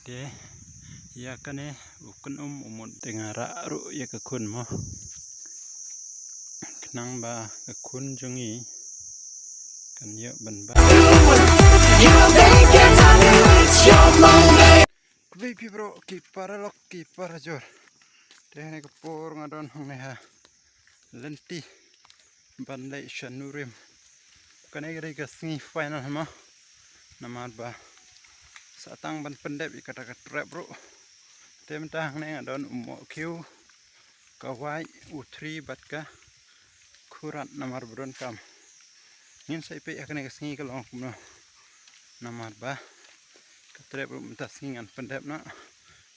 de ya kane ukun umut tengara ru ya ka kun mo knang ba ka kun jungi kan yo ban ba kubi bro ki paralok ki parajor de ne ko por ngadon hang ne ha lenti ban lai shanurim kane gre ka singi final ma namar ba satang ban pendep ikata ka trap bro tem tang ne ngadon umo kiu kawai u3 batka kurat namar bron kam ngin sai pe akane ka singi ka long kumno namar ba ka trap bro menta singan pendep na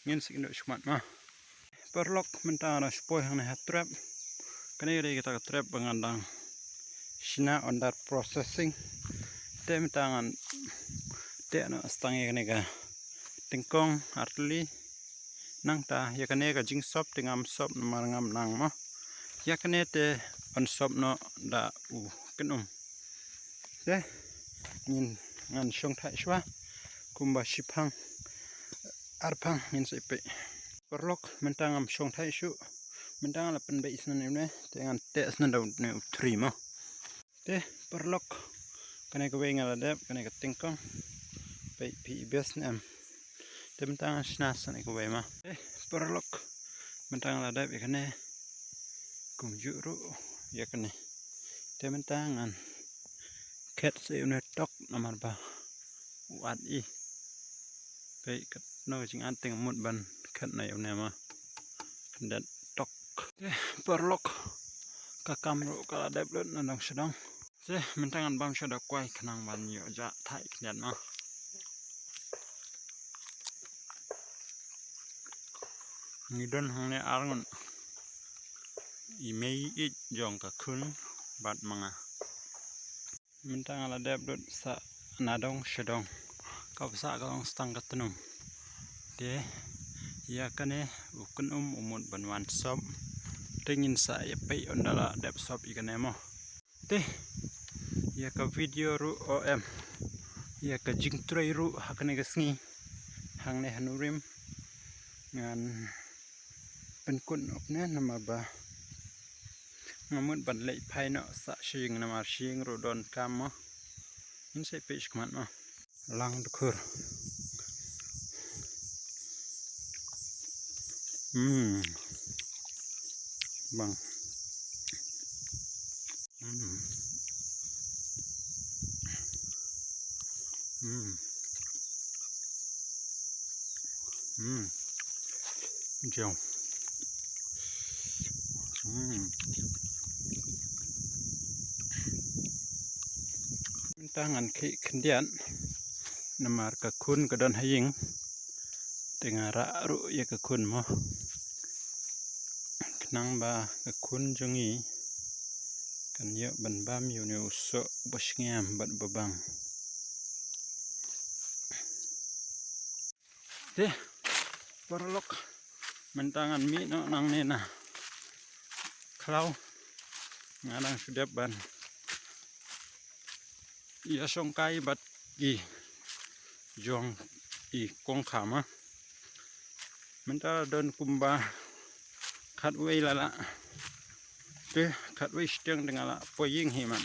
ngin sikno shmat ma perlok menta na spoy hang ne trap kane gre kita ka trap bangandang shina under processing tem tangan no astange kane ka tingkong artli nang ta ya kane ka jing sop tingam sop namar ngam nang mo ya kane te on sop no da u kenum de nin ngan shong thai shwa kumba shipang arpang min sepe perlok mentangam shong thai shu mentang la pen bai isna ne tengan te isna da ne u 3 mo de perlok kane ka wenga la dep kane ka tingkong pai pi besnam temtang snas ne ko wema perlok mentang la dep kane kum juru ya kane tementangan ket se une tok namar ba wat I pai kat no jing anting mut ban kat na une ma kandat tok perlok ka kamro ka dep lut nanang sedang se mentangan bang shada kwai khnang ban yo ja thai khnyan ma ngidon hangne arngon imei I jong ka khun bat manga mentang ala dep dot sa nadong shedong ka sa ka long stang ka tenum de ya kane ukun umut banwan sop tingin sa ya pai ondala dep sop ikane mo de ya ka video ru om ya ka jing trai ru hakane ka sngi hangne hanurim ngan penkun opne nama ba ngamut ban lei phai no sa shing namar shing ro don kam mo in sai page kmat ma lang dukur bang jong tangan ki kendian namar ka kun ka don haying tengara ru ya ka kun mo knang ba ka kun jungi kan yo ban bam yo ne uso bashngam bat babang de perlok mentangan mi no nang nena klau ngadang sudap ban ya songkai bat gi jong I kong khama menta don kumba khat wei lala de khat wei steng dengala poying himan